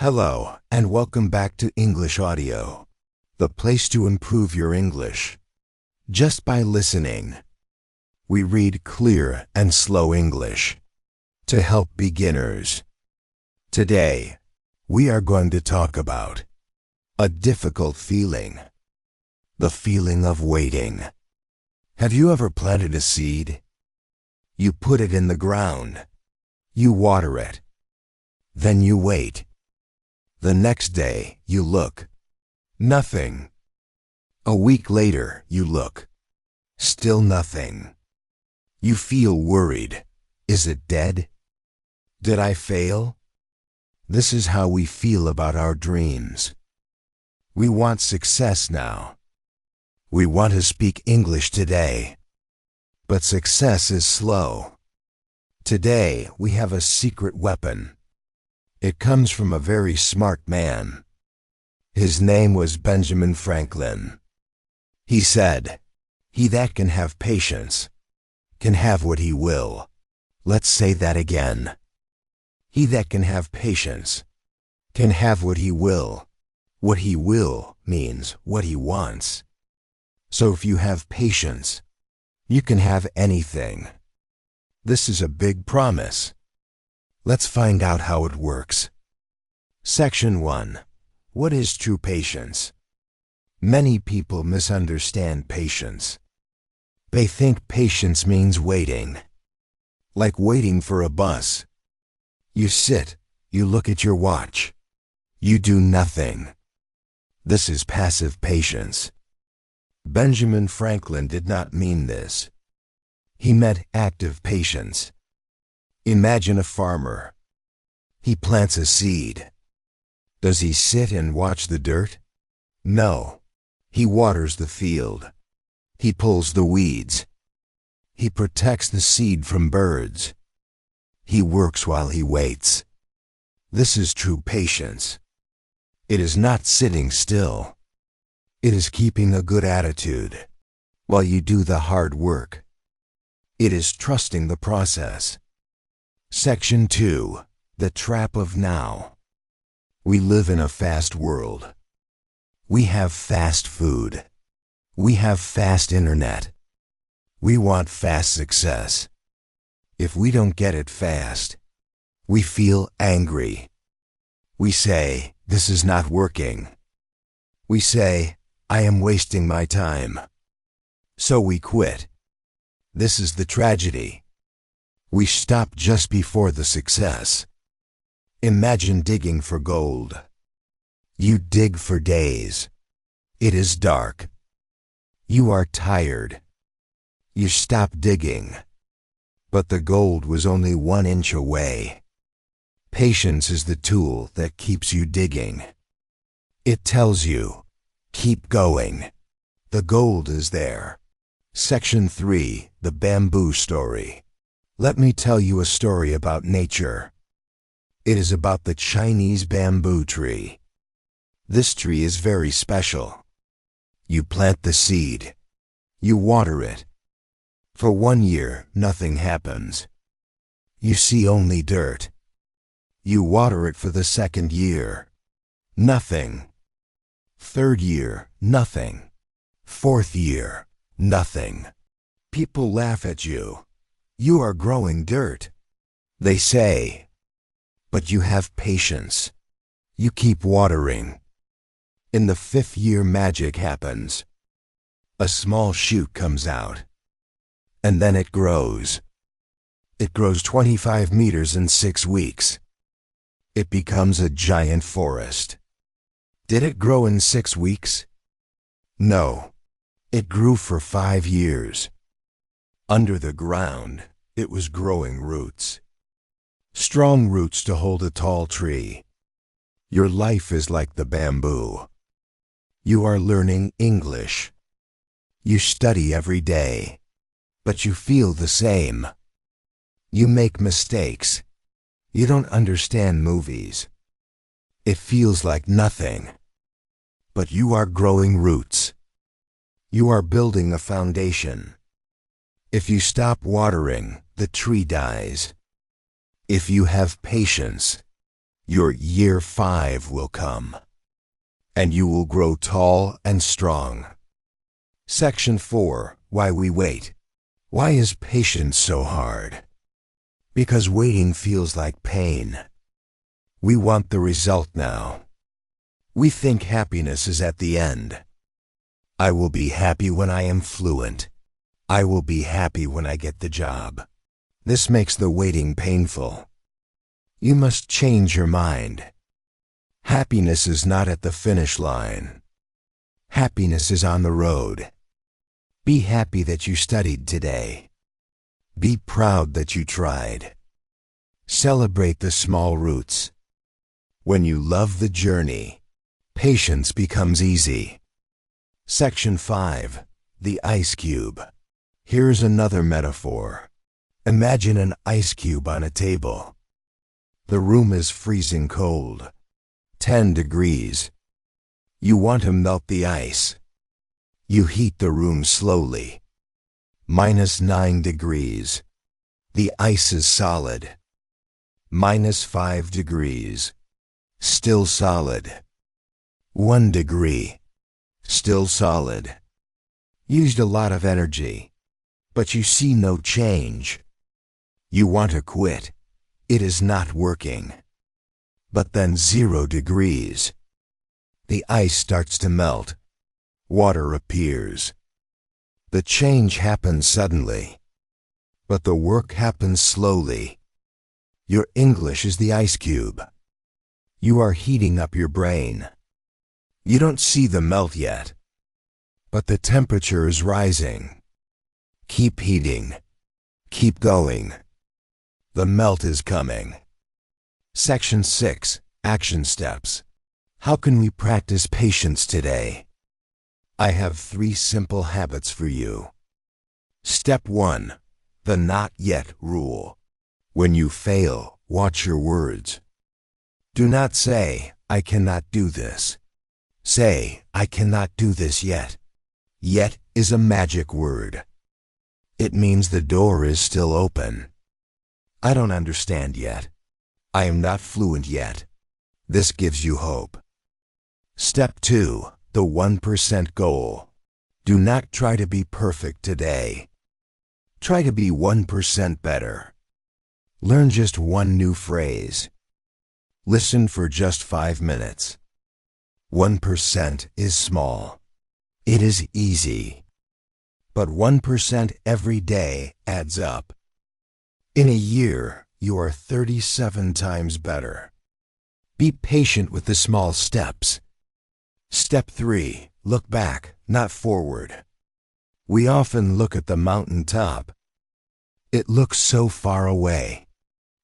Hello, and welcome back to EnglishAudio, the place to improve your English. Just by listening, we read clear and slow English to help beginners. Today, we are going to talk about a difficult feeling, the feeling of waiting. Have you ever planted a seed? You put it in the ground, you water it, then you wait. The next day, you look. Nothing. A week later, you look. Still nothing. You feel worried. Is it dead? Did I fail? This is how we feel about our dreams. We want success now. We want to speak English today. But success is slow. Today, we have a secret weapon. It comes from a very smart man. His name was Benjamin Franklin. He said, "He that can have patience can have what he will." Let's say that again. He that can have patience can have what he will. What he will means what he wants. So if you have patience, you can have anything. This is a big promise. Let's find out how it works. Section 1. What is true patience? Many people misunderstand patience. They think patience means waiting. Like waiting for a bus. You sit, you look at your watch. You do nothing. This is passive patience. Benjamin Franklin did not mean this. He meant active patience. Imagine a farmer. He plants a seed. Does he sit and watch the dirt? No. He waters the field. He pulls the weeds. He protects the seed from birds. He works while he waits. This is true patience. It is not sitting still. It is keeping a good attitude while you do the hard work. It is trusting the process. Section 2. The Trap of Now. We live in a fast world. We have fast food. We have fast internet. We want fast success. If we don't get it fast, we feel angry. We say, "This is not working." We say, "I am wasting my time." So we quit. This is the tragedy. We stop just before the success. Imagine digging for gold. You dig for days. It is dark. You are tired. You stop digging. But the gold was only 1 inch away. Patience is the tool that keeps you digging. It tells you, keep going. The gold is there. Section 3. The Bamboo Story. Let me tell you a story about nature. It is about the Chinese bamboo tree. This tree is very special. You plant the seed. You water it. For 1 year, nothing happens. You see only dirt. You water it for the 2nd year. Nothing. 3rd year, nothing. 4th year, nothing. People laugh at you. You are growing dirt. They say, but you have patience. You keep watering. In the 5th year, magic happens. A small shoot comes out. And then it grows. It grows 25 meters in 6 weeks. It becomes a giant forest. Did it grow in 6 weeks? No. It grew for 5 years. Under the ground, it was growing roots. Strong roots to hold a tall tree. Your life is like the bamboo. You are learning English. You study every day, but you feel the same. You make mistakes. You don't understand movies. It feels like nothing. But you are growing roots. You are building a foundation. If you stop watering, the tree dies. If you have patience, Your year 5 will come, and you will grow tall and strong. Section 4. Why we wait. Why is patience so hard? Because waiting feels like pain. We want the result now. We think happiness is at the end. I will be happy when I am fluent. I will be happy when I get the job. This makes the waiting painful. You must change your mind. Happiness is not at the finish line. Happiness is on the road. Be happy that you studied today. Be proud that you tried. Celebrate the small roots. When you love the journey, patience becomes easy. Section 5. The ice cube. Here's another metaphor. Imagine an ice cube on a table. The room is freezing cold, 10 degrees. You want to melt the ice. You heat the room slowly. -9 degrees. The ice is solid. -5 degrees. Still solid. 1 degree. Still solid. Used a lot of energy, but you see no change. You want to quit. It is not working. But then 0 degrees. The ice starts to melt. Water appears. The change happens suddenly, but the work happens slowly. Your English is the ice cube. You are heating up your brain. You don't see the melt yet, but the temperature is rising. Keep heating. Keep going. The melt is coming. Section 6. Action steps. How can we practice patience today? I have 3 simple habits for you. Step 1. The not yet rule. When you fail, watch your words. Do not say, I cannot do this. Say, I cannot do this yet. Yet is a magic word. It means the door is still open. I don't understand yet. I am not fluent yet. This gives you hope. Step 2. The 1% goal. Do not try to be perfect today. Try to be 1% better. Learn just 1 new phrase. Listen for just 5 minutes. 1% is small. It is easy. But 1% every day adds up. In a year, you are 37 times better. Be patient with the small steps. Step 3. Look back, not forward. We often look at the mountaintop. It looks so far away.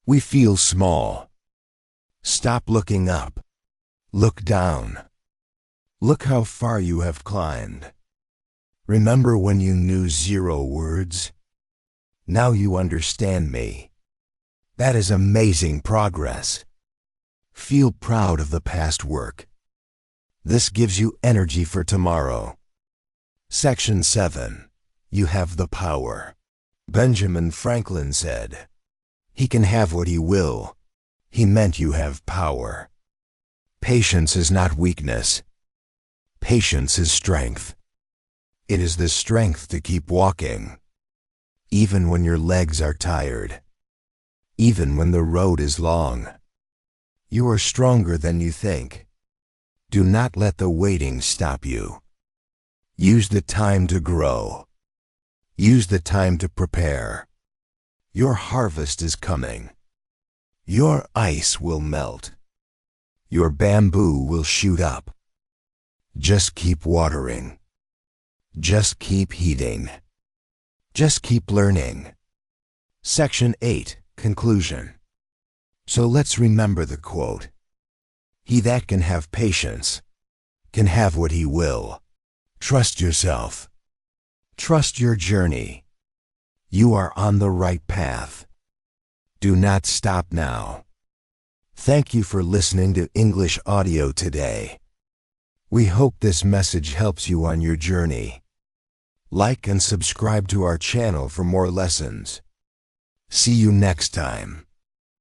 We feel small. Stop looking up. Look down. Look how far you have climbed. Remember when you knew 0 words? Now you understand me. That is amazing progress. Feel proud of the past work. This gives you energy for tomorrow. Section 7. You have the power. Benjamin Franklin said, he can have what he will. He meant you have power. Patience is not weakness. Patience is strength. It is the strength to keep walking, even when your legs are tired, even when the road is long. You are stronger than you think. Do not let the waiting stop you. Use the time to grow. Use the time to prepare. Your harvest is coming. Your ice will melt. Your bamboo will shoot up. Just keep watering. Just keep heating. Just keep learning. Section 8. Conclusion. So let's remember the quote. He that can have patience can have what he will. Trust yourself. Trust your journey. You are on the right path. Do not stop now. Thank you for listening to English Audio today. We hope this message helps you on your journey. Like and subscribe to our channel for more lessons. See you next time.